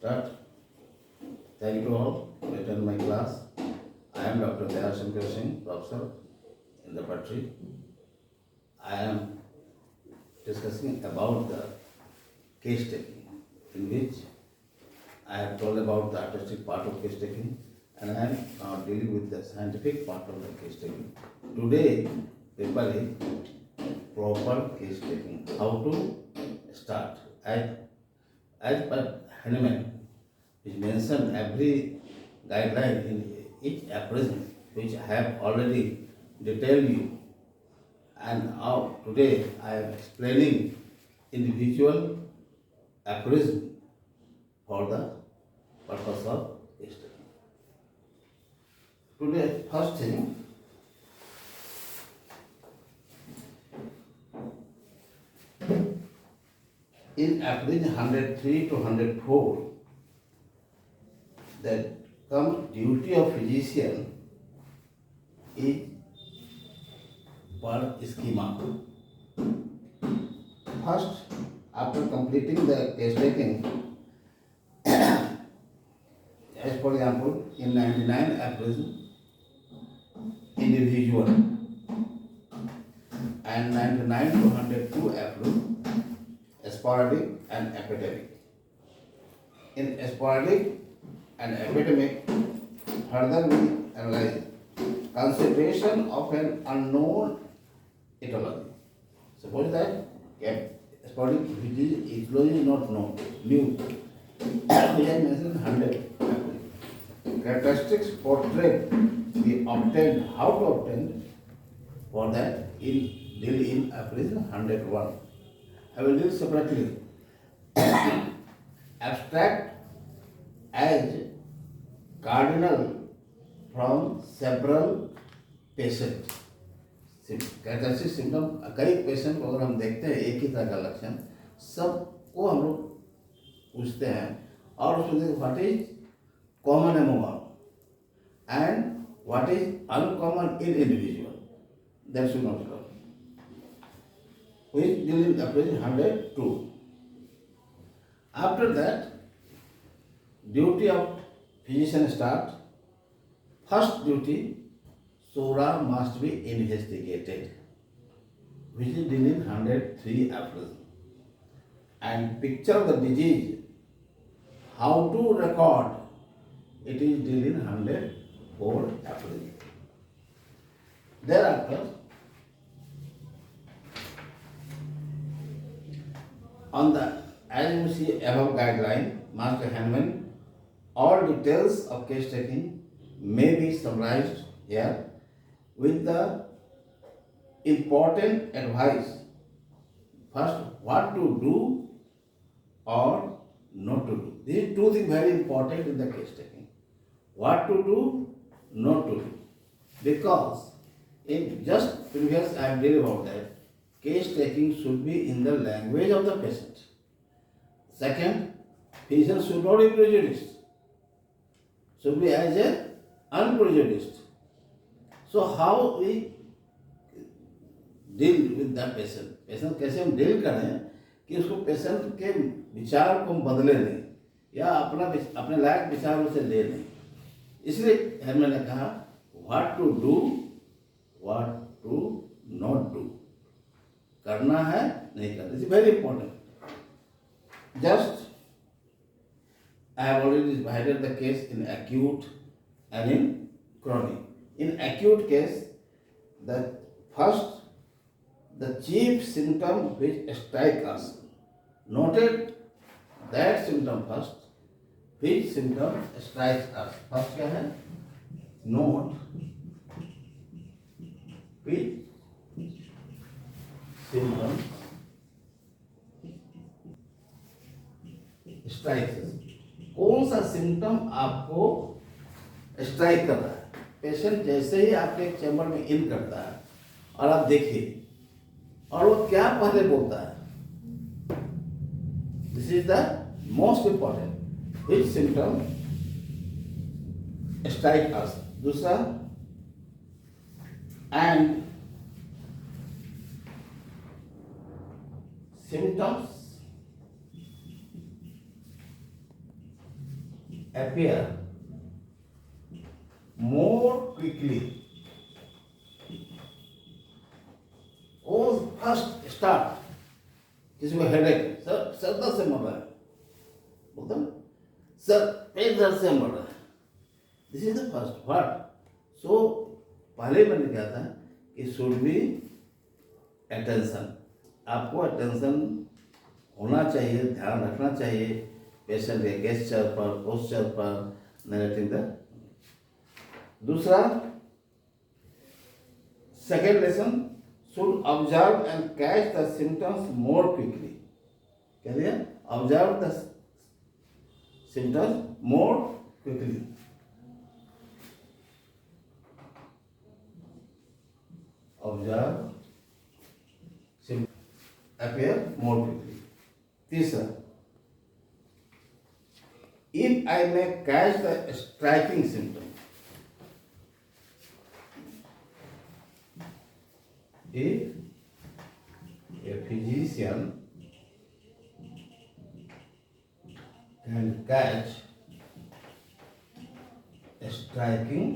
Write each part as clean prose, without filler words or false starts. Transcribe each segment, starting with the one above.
Start. Thank you all for attending my class. I am Dr. Daya Shankar Singh, professor in Repertory. I am discussing about the case taking, in which I have told about the artistic part of case taking, and I am now dealing with the scientific part of the case taking. Today, paper is proper case taking. How to start? As per Hahnemann, which mentioned every guideline in each appraisal, which I have already detailed you. And now today I am explaining individual appraisal for the purpose of case taking. Today, first thing, in appraisal 103 to 104, that come duty of physician is per schema. First, after completing the case taking, as for example, in 99 appraisal, individual, and 99 to 102 appraisal, sporadic and epidemic. In sporadic and epidemic, further we analyze consideration of an unknown etiology. Suppose that sporadic etiology is not known, new. We have mentioned 100 characteristics portrait we obtained. How to obtain? For that, in appraisal 101. I will deal separately. Abstract as cardinal from several patients. कैटेसिक symptom कई patient को अगर हम देखते हैं एक ही तरह का लक्षण सबको हम लोग पूछते हैं और उसमें what is common among all and what is uncommon in individual, that should not come. Which deal in appraisal 102. After that, duty of physician start. First duty, sora must be investigated, which is deal in 103 appraisal. And picture of the disease, how to record, it is deal in 104 appraisal. Thereafter, on the, as you see above guideline, Master Hahnemann, all details of case taking may be summarized here with the important advice. First, what to do or not to do. These two things very important in the case taking. What to do, not to do. Because in just previous I have dealt about that. Case taking should be in the language of the patient. Second, physician should not be prejudiced. Should be as a unprejudiced. So how we deal with that patient? Patient कैसे हम deal करें कि उसको patient के विचार को हम बदले नहीं या अपने लायक विचार उसे ले नहीं. इसलिए हमने कहा what to do, what to not do. करना है नहीं करना. This is very important. Just I have already divided the case in acute and in chronic. In acute case, the first, the chief symptom which strike us, noted that symptom first. Which symptom strikes us? First क्या है? Note which symptom strikes. कौन सा symptom आपको strike कर रहा है? Patient जैसे ही आपके चैम्बर में इन करता है और आप देखिए और वो क्या पहले बोलता है. This is the most important. Which symptom strike us. दूसरा, and symptoms appear more quickly. वो फर्स्ट स्टार्ट, किसी को हेडेक, सर दर्द से मर रहा है, बोलता ना सर पेट दर्द से मर रहा है, this is the first word. So पहले मैंने कहा था कि शुड बी अटेंशन, आपको अटेंशन होना चाहिए, ध्यान रखना चाहिए पेशेंट के गेस्चर पर, पोस्चर पर, नरेटिंग द. दूसरा, second lesson, should observe and catch the symptoms more quickly. कह दिया, observe the symptoms more quickly. Observe symptoms appear more quickly. तीसरा, if I may catch the striking symptom, if a physician can catch a striking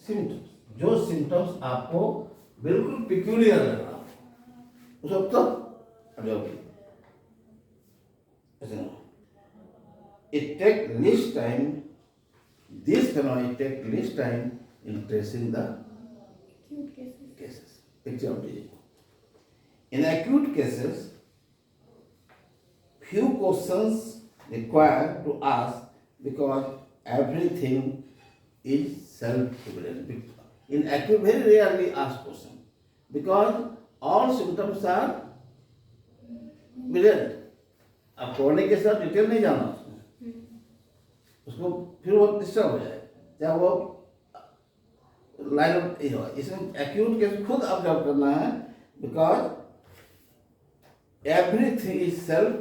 symptoms, जो symptoms आपको बिल्कुल peculiar लग रहा हो उस वक्त it take least time, this phenomenon take least time in tracing the cases. Example, in acute cases, few questions required to ask because everything is self-evident. In acute, very rarely ask question because all symptoms are evident. अब chronic के साथ detail नहीं जाना उसको फिर वो disturb हो जाए, चाहे वो लाइन ऑफ ये हो. इसमें एक्यूट केस खुद ऑब्जर्व करना है because everything is self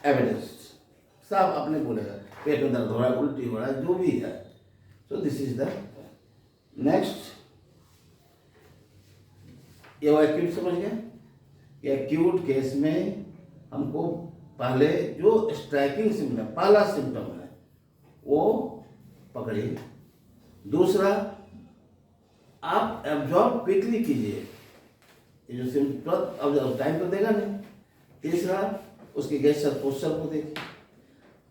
evidenced. सब अपने बोलेगा, पेट में दर्द हो रहा है, उल्टी हो रहा है, जो भी है. सो दिस इज द नेक्स्ट. ये वो एक्यूट समझ गए कि एक्यूट केस में हमको पहले जो स्ट्राइकिंग सिम्टम, पहला सिम्टम है वो पकड़िए. दूसरा, आप एब्जॉर्ब क्विकली कीजिए, ये जो सिम्टम अब टाइम तो देगा नहीं. तीसरा, उसके गेस्चर पोस्चर को देखिए.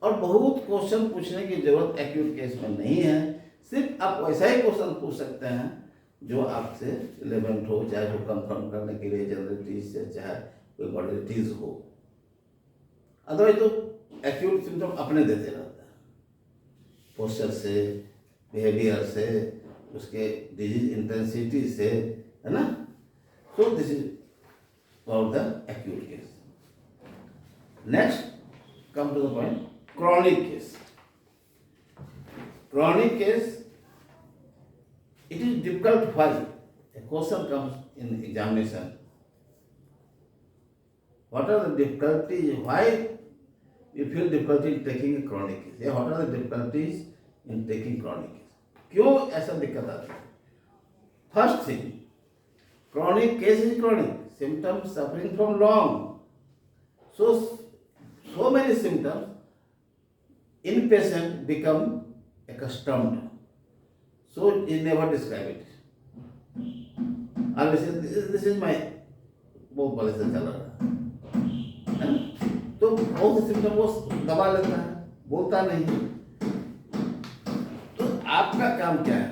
और बहुत क्वेश्चन पूछने की जरूरत एक्यूट केस में नहीं है, सिर्फ आप वैसा ही क्वेश्चन पूछ सकते हैं जो आपसे रिलेवेंट हो, चाहे वो कंफर्म करने के लिए जनरलिटीज से, चाहे कोई मॉडलिटीज हो. अदरवाइज तो एक्यूट सिम्टम अपने देते रहता है, पोस्चर से, बिहेवियर से, उसके डिजीज इंटेंसिटी से, है ना. So this is about the acute case. Next, come to the point, chronic case. Chronic case, it is difficult why a question comes in examination. What are the difficulties? Why you feel difficulty in taking a chronic case? Yeah, what are the difficulties in taking chronic case? क्यों ऐसा दिक्कत आती है? First thing, chronic case is chronic. Symptoms suffering from long. So many symptoms, inpatient become accustomed. So he never describe it. Always say, this is my वो पहले से चल रहा है. तो बहुत से सिम्टम वो दबा लेता है, बोलता नहीं. तो आपका काम क्या है?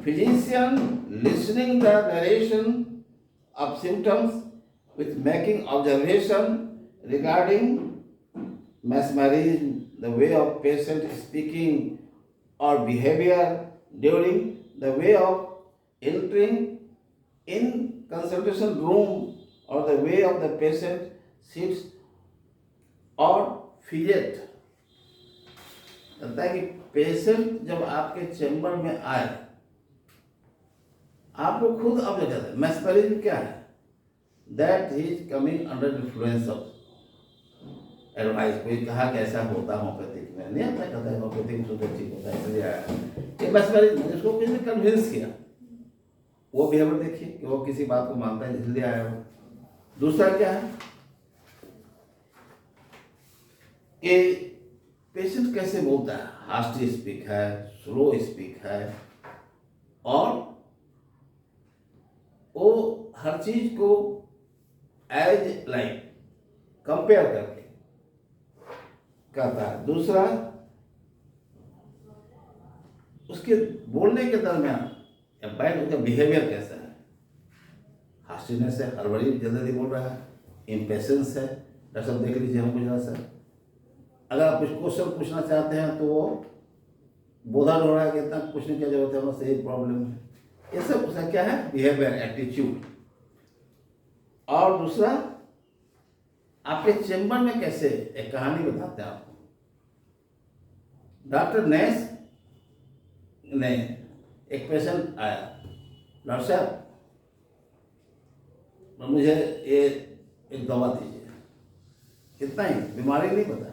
Physician listening the narration of symptoms with making observation regarding mesmerism, the way of patient speaking or behavior during the way of entering in consultation room or the way of the patient sits or fidget. कहता है कि patient जब आपके chamber में आए, आप लोग खुद अब जाते हैं. मेस्मरिज्म क्या है? That he is coming under influence of advice. कोई कहा कैसा होता है होम्योपैथिक में, नहीं आता कहता है होम्योपैथिक शुद्ध ठीक होता है, इसलिए आया. ये मेस्मरिज्म, जिसको किसी ने कन्विंस किया, वो बिहेवियर देखिए कि वो किसी बात को मानता है इसलिए आया हो. दूसरा क्या है? कि पेशेंट कैसे बोलता है, हास्टी स्पीक है, स्लो स्पीक है, और वो हर चीज को एज लाइक कंपेयर करके करता है। दूसरा, उसके बोलने के दरमियान या बैठ उसका बिहेवियर कैसा है, हास्टीनेस है, हड़बड़ी जल्दी बोल रहा है, इम्पेशेंस है। डॉक्टर साहब देख लीजिए हमको जरा सा, अगर आप कुछ क्वेश्चन पूछना चाहते हैं तो वो बोधा हो रहा है कि इतना पूछने की जरूरत है, बस यही प्रॉब्लम है। ये सब उसका क्या है, बिहेवियर, एटीट्यूड। और दूसरा, आपके चेंबर में कैसे, एक कहानी बताते हैं आपको। डॉक्टर नैस ने, एक पेशेंट आया, डॉक्टर साहब मुझे ये एक दवा दीजिए, इतना ही, बीमारी नहीं पता,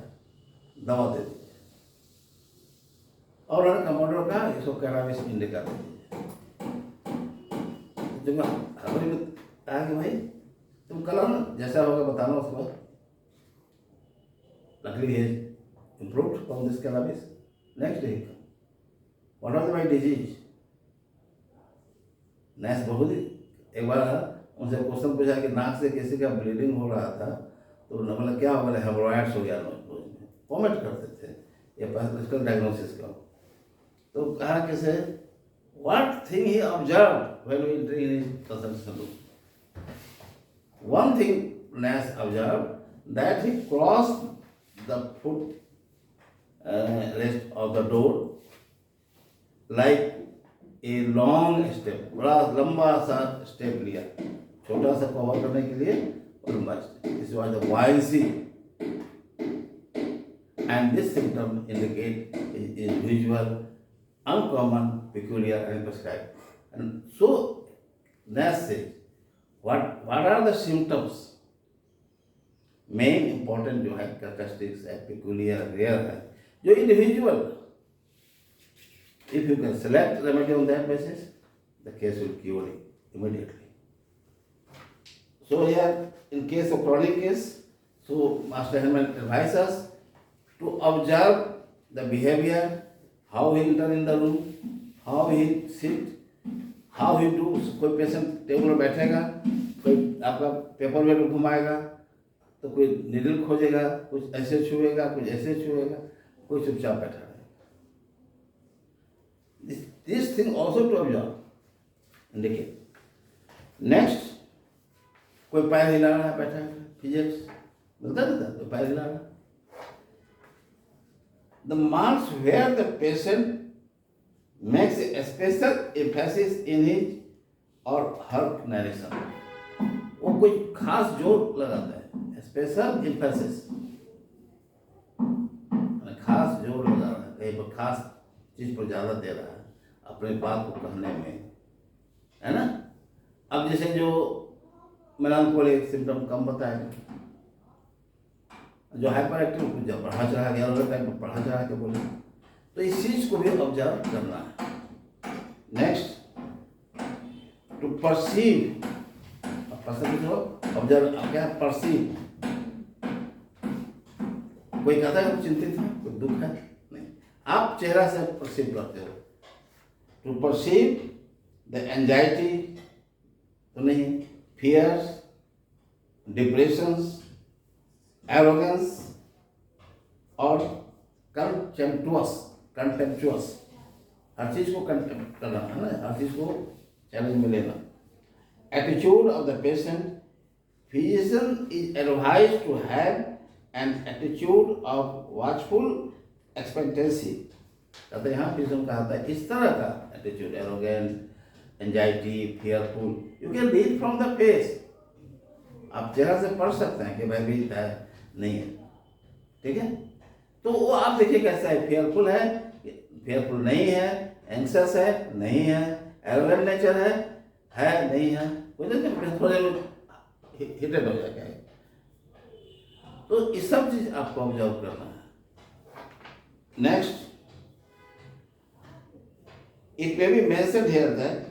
दवा दे दीजिए। और उन्होंने कंपाउंडर कहा इसको कैनाबिस इंडिका दे दीजिए। जब हमारे में कहा कि भाई तुम कल आओ ना, जैसा होगा बताना उसके बाद। लकली है improved from this cannabis. Next day what was my disease. Next बहुत ही, एक बार उनसे क्वेश्चन पूछा कि नाक से किसी का ब्लीडिंग हो रहा था, तो मतलब क्या हो गया, हेमोरॉइड्स हो गया, कॉमेंट करते थे, ये पैथोलॉजिकल डायग्नोसिस का। तो कहा कैसे, what thing he observe when we enter in his consultation room. One thing Nash observed, that he crossed the foot rest of the door like a long step, बड़ा लंबा सा स्टेप लिया, छोटा सा कवर करने के लिए लंबा step. This was the buoyancy, and this symptom indicate is visual, uncommon, peculiar, and prescribed. And so Nash says, what are the symptoms? Main important जो है कैरेक्टरिस्टिक्स है, पेक्यूलियर, रेयर है, जो individual. If you can select remedy on that basis, the case will cure immediately. So here in case of chronic case, so master helmet advise us to observe the behaviour, how he enter in the room, how he sit, how he do. कोई patient table पर बैठेगा, कोई आपका paper wait घुमाएगा, तो कोई needle खोजेगा, कुछ ऐसे छुएगा, कुछ ऐसे छुएगा, कोई चुपचाप बैठा रहेगा। This thing also to observe indicate. Next, कोई पैर हिला रहा है, बैठा है, फिजिक्स मिलता रहता है, तो पैर हिला रहा है। The marks where the patient makes a special emphasis in his or her narration, वो कोई खास जोर लगाता है, स्पेशल एम्फेसिस, खास जोर लगा रहा है, कहीं पर खास चीज पर ज्यादा दे रहा है अपने बात को कहने में, है ना। अब जैसे जो मेलांकोलिक सिम्टम कम बताएगा, जो हाइपर एक्टिव जब बढ़ा चढ़ा के अलग टाइप में बढ़ा चढ़ा के बोले, तो इस चीज को भी ऑब्जर्व करना है। नेक्स्ट, टू परसीव, ऑब्जर्व क्या, परसीव। कोई कहता है चिंतित है, कोई दुख है, नहीं, आप चेहरा से परसीव करते हो। टू परसीव द एंजाइटी, तो नहीं, फियर्स, डिप्रेशंस, एरोगेंस और कंटेम्पचुअस, हर चीज को कंटेम्प्ट करना है ना, हर चीज को चैलेंज में लेना। Attitude of the patient, physician is advised to have an attitude of watchful expectancy. कहते यहाँ फिजिशियन कहा था इस तरह का attitude, arrogant, anxiety, fearful, you can read from the face. आप चेहरा से पढ़ सकते हैं कि भयभीत है, नहीं है, ठीक है। तो वो आप देखिए कैसा है, फेयरफुल है, फेयरफुल नहीं है, एंक्शस है, नहीं है, एरोगेंट नेचर है नहीं है, थोड़े हिटेड हो जाएगा। तो ये सब चीज आपको ऑब्जर्व करना है। Next, it may be mentioned here that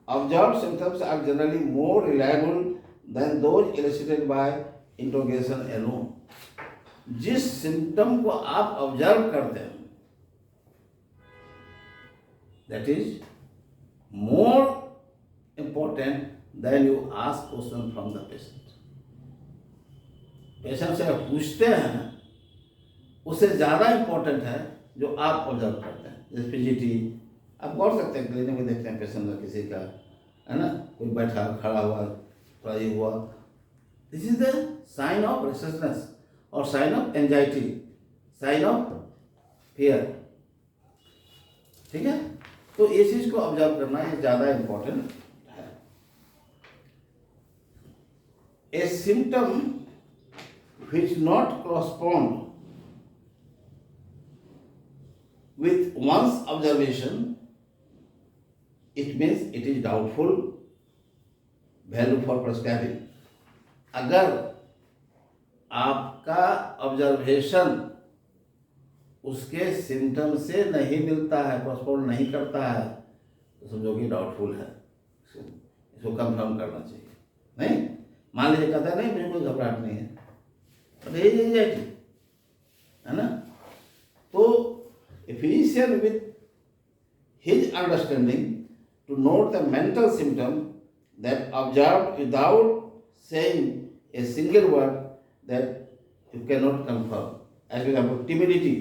observed symptoms are generally more reliable than those elicited by interrogation alone. जिस सिम्टम को आप ऑब्जर्व करते हैं, that is more important than you ask question from the patient. Patient से आप पूछते हैं, उससे ज़्यादा इम्पोर्टेंट है जो आप ऑब्जर्व करते हैं। जैसे फिजिटी आप गौर सकते हैं, क्लिनिक में देखते हैं पेशेंट का, किसी का है ना, कोई बैठा खड़ा हुआ थोड़ा ये हुआ, this is the sign of restlessness और sign of anxiety, sign of fear. ठीक है, तो ये चीज को ऑब्जर्व करना ये ज्यादा इंपॉर्टेंट है। ए symptom which not correspond with one's observation, it means it is doubtful value for prescribing। अगर आपका ऑब्जर्वेशन उसके सिम्टम से नहीं मिलता है, कॉरस्पॉन्ड नहीं करता है, तो समझो कि डाउटफुल है, इसको कंफर्म करना चाहिए। नहीं, मान लीजिए कहता है नहीं मुझे कोई घबराहट नहीं है, तो यही एंजाइटी है ना। तो a physician with his understanding to note the mental symptom that observed without saying a single word that you cannot confirm। as for example timidity,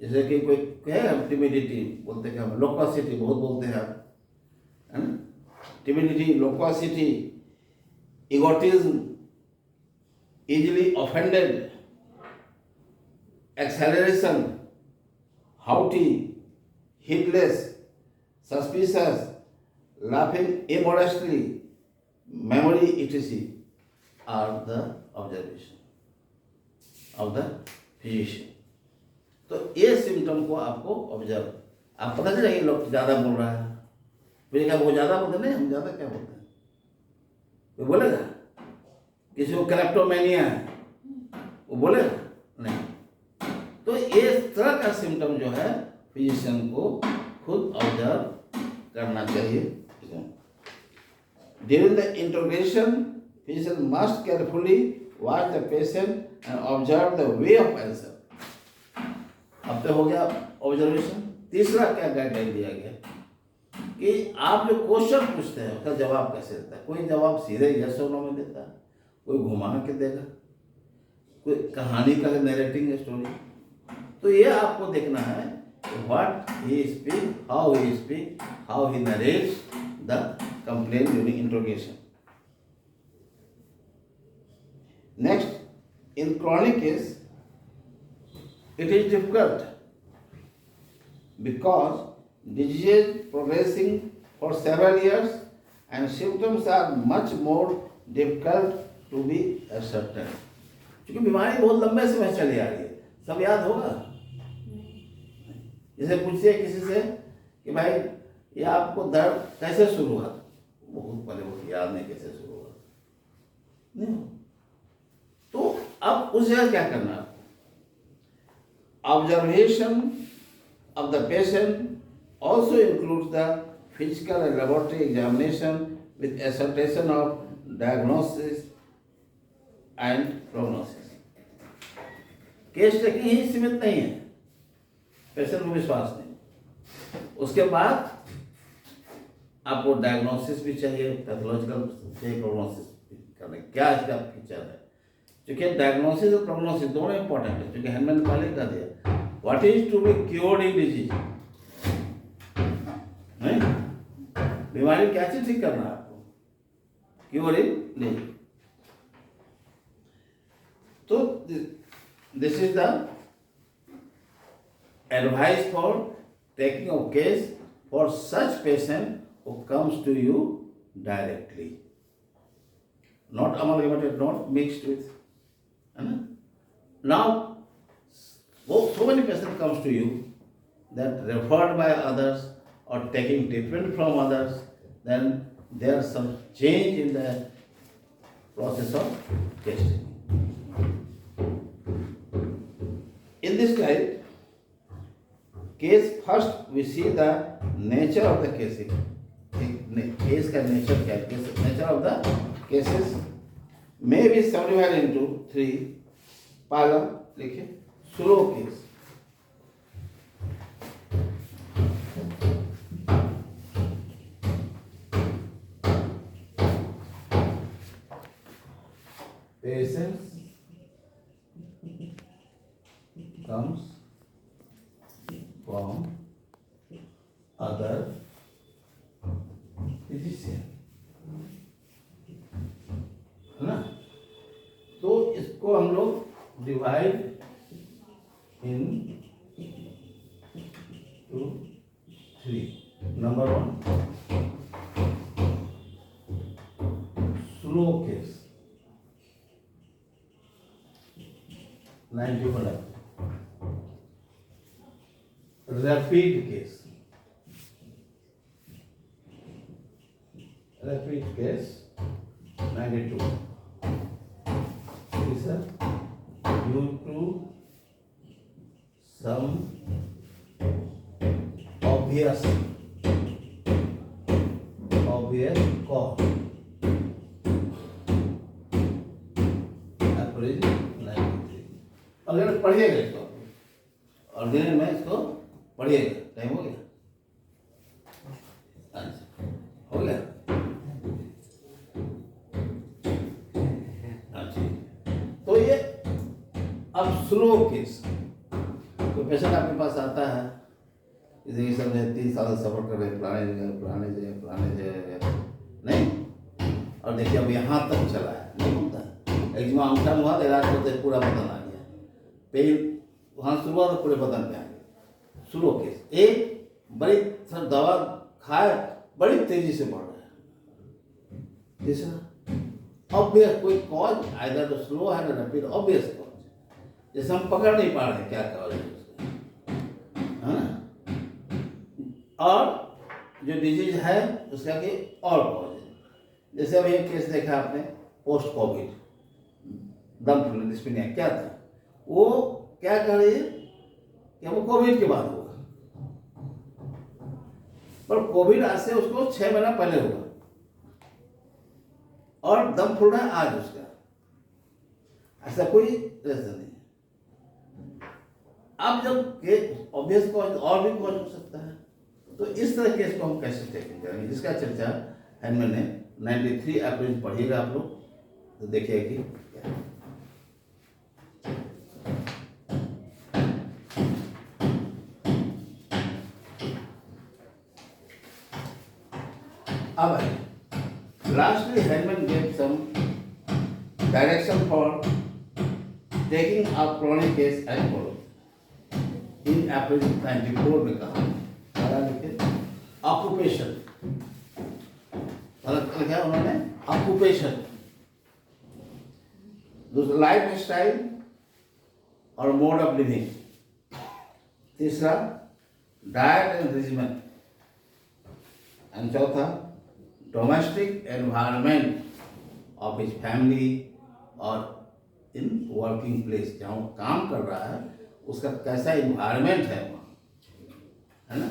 जैसे कि कोई कहे timidity बोलते हैं, हम loquacity बहुत बोलते हैं आप, है ना, timidity, loquacity, egotism, easily offended, acceleration, haughty, heedless, suspicious, laughing immodestly, memory etc. are the observation of the physician। तो ये सिम्टम को आपको ऑब्जर्व, आप पता चलेगा ये लोग ज़्यादा बोल रहा है, मुझे क्या वो ज़्यादा बोलते नहीं, हम ज़्यादा क्या बोलते हैं, कोई बोलेगा? किसी को क्लेप्टोमेनिया है वो बोलेगा नहीं। तो इस तरह का सिम्टम जो है फिजिशियन को खुद ऑब्जर्व करना चाहिए। During the interrogation physician must carefully watch the patient and observe the way of answer. अब तो हो गया ऑब्जर्वेशन। तीसरा क्या गाइडलाइन दिया गया कि आप जो क्वेश्चन पूछते हैं उसका जवाब कैसे देता है। कोई जवाब सीधे यस और नो में देता है, कोई घुमा के देगा, कोई कहानी का नरेटिंग स्टोरी। तो ये आपको देखना है what he speak, how he speak, how he narrates the complaint during interrogation. Next, in chronic case it is difficult because disease is progressing for several years and symptoms are much more difficult to be ascertained। क्योंकि बीमारी बहुत लंबे समय चली आ रही है, सब याद होगा। जैसे पूछिए किसी से कि भाई ये आपको दर्द कैसे शुरू हुआ, बहुत पहले वो याद नहीं कैसे शुरू हुआ नहीं। तो अब उस जगह क्या करना है, observation of the patient also includes the physical and laboratory examination with assertion of diagnosis and prognosis। Case taking ही सीमित नहीं है, पेशेंट को विश्वास नहीं, उसके बाद आपको डायग्नोसिस भी चाहिए, पैथोलॉजिकल चाहिए, प्रोग्नोसिस करने क्या इसका फीचर है। क्योंकि डायग्नोसिस और प्रोग्नोसिस दोनों इंपॉर्टेंट है। क्योंकि हैंडमैन ने पहले कह दिया what is to be cured in disease, नहीं बीमारी क्या चीज ठीक करना है आपको, क्योर इन डिजीज। तो this is the advice for taking a case for such patient who comes to you directly, not amalgamated, not mixed with, है ना। Now, so many patients comes to you that referred by others or taking treatment from others, then there is some change in the process of testing. In this slide, case first we see the nature of the casing. Case का nature क्या है? Nature of the cases may be subdivided into three: पहला लिखिए slow case, patience comes from other physician, है ना। तो इसको हम लोग divide in 2, 3। Number 1 slow case 91, rapid case 92, is due to some obvious cause, average 93। अगर पढ़िएगा इसको और दिन में इसको पढ़िएगा। टाइम हो गया? अच्छा, हो गया। अच्छा, तो ये अब स्लो केस, तो पेशेंट आपके पास आता है, जैसे सब 3 साल सफर कर रहे हैं पुराने जगह नहीं, और देखिए अब यहाँ तक चला है, नहीं होता है। एक्जिमा अंगूठा हुआ तो इलाज करते पूरा बदन आ गया, पेन वहाँ शुरू हुआ तो पूरे बदन पे आ गया। स्लो केस, एक बड़ी सर दवा खाए बड़ी तेजी से बढ़ रहा है, तीसरा ऑब्वियस कोई कॉज, आइदर तो स्लो है ना रैपिड, ऑब्वियस कॉज, जैसे हम पकड़ नहीं पा रहे क्या कॉज है उसका, है ना। और जो डिजीज है उसका कि और कॉज है, जैसे अभी एक केस देखा आपने पोस्ट कोविड दम फूलने डिस्पनिया, क्या था वो, क्या कह रही है कि वो कोविड के बाद हुआ, पर कोविड आज से उसको 6 महीना पहले हुआ और दम फूल रहा है आज उसका, ऐसा कोई रीजन नहीं। अब जब ऑब्वियस कॉज और भी कॉज हो सकता है, तो इस तरह केस को हम कैसे टेकल करेंगे, जिसका चर्चा है मैंने 93 एवरेज पढ़िएगा आप लोग, तो देखिए कि क्या है। अब lastly Hellman gave some direction for taking a chronic case as follows. In April 94 में कहा ऑक्यूपेशन, मतलब क्या उन्होंने ऑक्यूपेशन, दूसरा लाइफ स्टाइल और मोड ऑफ लिविंग, तीसरा डाइट एंड रिजिमेंट, एंड चौथा domestic environment of his family और इन वर्किंग प्लेस, जहाँ वो काम कर रहा है उसका कैसा इन्वायरमेंट है वहाँ, है ना,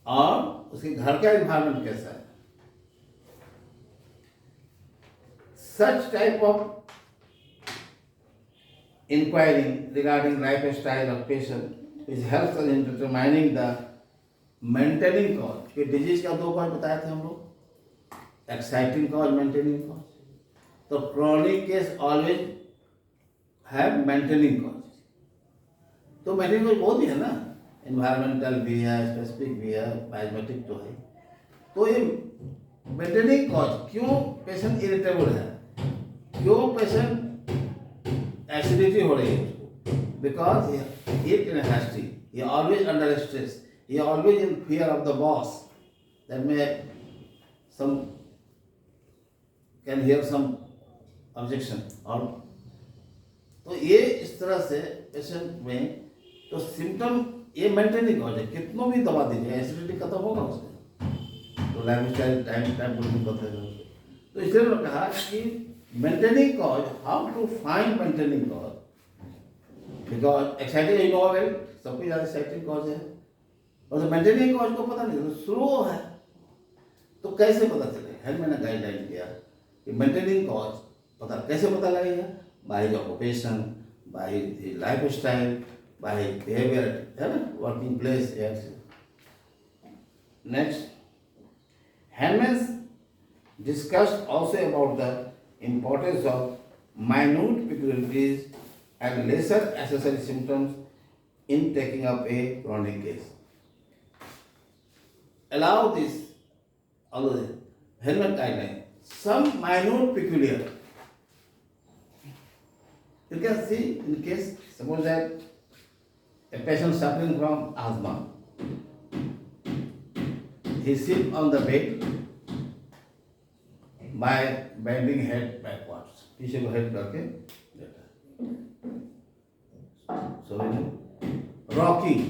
और उसके घर का इन्वायरमेंट कैसा है। Such type of enquiring regarding life style of patient is helps in determining the maintaining cause, कि डिजीज का 2 कॉज बताए थे हम लोग, एक्साइटिंग कॉज, मेंटेनिंग कॉज। तो chronic case always have maintaining cause, तो मेंटेनिंग कॉज बहुत ही है ना, एनवायरमेंटल भी है, स्पेसिफिक भी है, बायोमेट्रिक तो है। तो ये मेंटेनिंग कॉज, क्यों पेशेंट इरिटेबल है, क्यों पेशेंट एसिडिटी हो रही है उसको, because he in hasty, he always under stress, he always in fear of the boss that may some can hear some objection, और तो ये इस तरह से पेशेंट में तो सिम्टम ये मेंटेनिंग कॉज है, कितनों भी दवा दीजिए एसिडिटी खत्म होगा उसका, तो लाइफ स्टाइल टाइम बोलने बताएगा उसको। तो इसलिए उन्होंने कहा कि maintaining cause, how to find maintaining cause, because exciting you know well, सबको ज़्यादा एक्साइटिंग कॉज है, और तो मेंटेनिंग कॉज को पता नहीं, तो स्लो है, तो कैसे पता चले। हेल्थ मैंने गाइडलाइन दिया कि मेंटेनिंग कॉज कैसे पता लगेगा, by his occupation, by his lifestyle, by his behavior, working place, yes. Next, Hemans discussed also about the importance of minute peculiarities and lesser accessory symptoms in taking up a chronic case. Allow this, although the Hellman guideline, some minute peculiar. You can see in case, suppose that a patient suffering from asthma, he sits on the bed by bending head backwards. पीछे को head करके लेटा है. So rocking,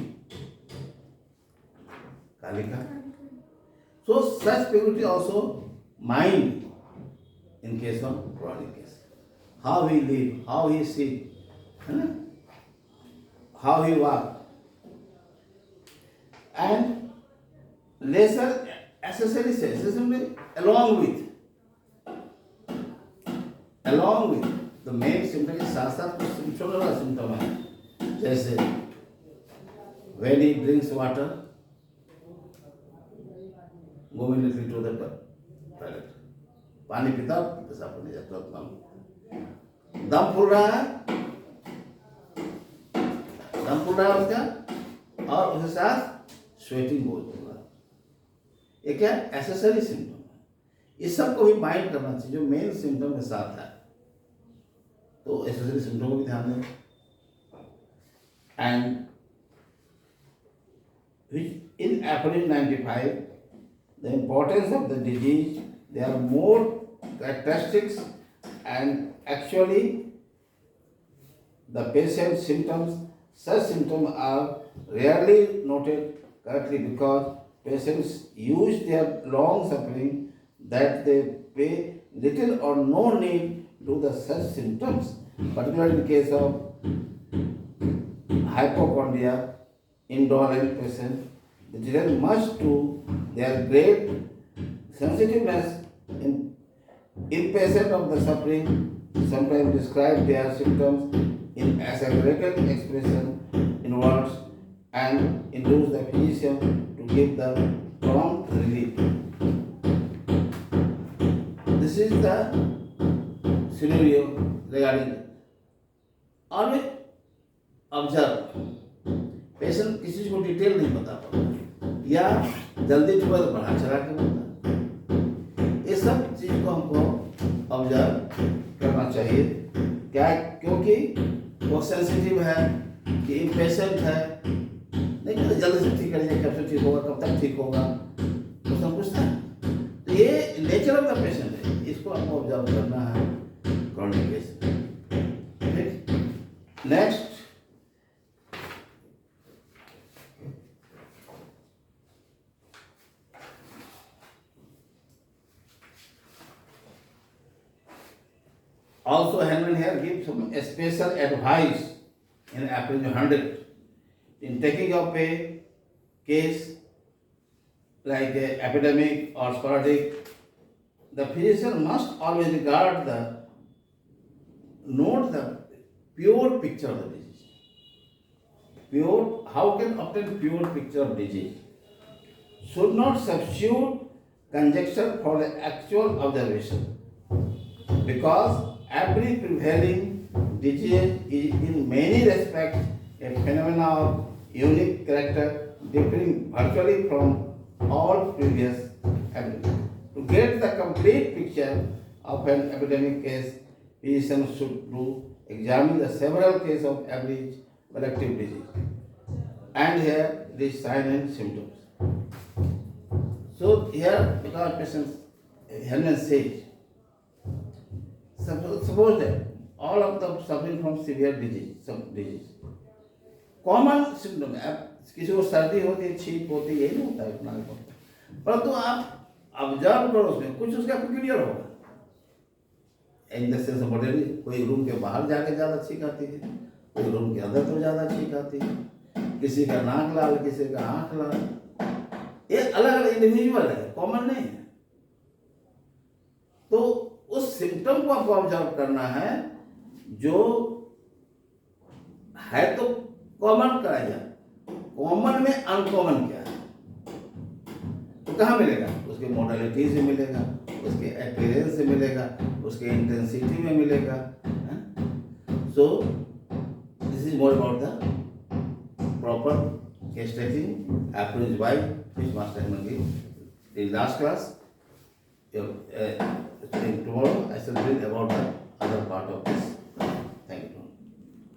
kalika. So such peculiarity also mind in case of chronic case. How he live, how he sit, how he walk, and lesser accessory symptoms along with the main symptom के साथ साथ कुछ छोटा छोटा symptom है, जैसे when he drinks water, go immediately to the toilet. पानी पीता पेशाब करने जाता तुरंत. दम फूल रहा है उसका, और उसके साथ स्वेटिंग बहुत हो रहा है. ये क्या एसेसरी सिम्टम है. इस सब को भी माइंड करना चाहिए जो मेन सिम्टम के साथ है. तो एसेसरी सिम्टम को भी ध्यान दें. And in April 95, the importance of the disease, there are more characteristics, and actually the patient's symptoms, such symptoms are rarely noted correctly because patients use their long suffering that they pay little or no need to the such symptoms, particularly in case of hypochondria, indolent patient. They didn't much to their great sensitiveness in patient of the suffering, sometimes describe their symptoms in exaggerated expression in words and induce the physician to give the prompt relief. This is the scenario regarding always observe. Patient किसी चीज को detail नहीं बता पाता या जल्दी चुका तो बढ़ा चढ़ा के बोलता. ये सब चीज को हमको ऑब्जर्व करना चाहिए. क्या? क्योंकि वो सेंसिटिव है कि इम्पेशेंट है, नहीं कहते जल्दी से ठीक करिए, कब से ठीक होगा, कब तक ठीक होगा, तो सब पूछता है. तो ये नेचर ऑफ द पेशेंट है, इसको हमको ऑब्जर्व करना है chronic case. Next, also Henry here gives some special advice in April 100 in taking up a case like an epidemic or sporadic. The physician must always regard note the pure picture of the disease. How can obtain pure picture of disease? Should not substitute conjecture for the actual observation, because every prevailing disease is in many respects a phenomenon of unique character differing virtually from all previous epidemics. To get the complete picture of an epidemic case, physicians should examine the several cases of average collective disease. And here the sign and symptoms. So here, because patients, Hellman says, suppose that all of them suffering from severe disease, common symptom है. किसी को सर्दी होती है, छींक होती है, यही नहीं होता है इतना, परंतु आप ऑब्जर्व करो उसमें कुछ उसका पेक्यूलियर होगा. इन द सेंस बॉडी, कोई रूम के बाहर जाके ज़्यादा छींक आती है, कोई रूम के अंदर तो ज़्यादा छींक आती है, किसी का नाक लाल, किसी का आँख लाल. ये अलग अलग इंडिविजुअल है, कॉमन नहीं है. तो उस सिम्टम को आपको ऑब्जर्व करना है जो है तो कॉमन कराया जाए, कॉमन में अनकॉमन क्या है तो कहाँ मिलेगा? उसके मोडालिटी से मिलेगा, उसके अपीयरेंस से मिलेगा, उसके इंटेंसिटी में मिलेगा। सो this is more about the proper case taking approach by which master Mangi. In last class, tomorrow I shall bring about the other part of this. Thank you.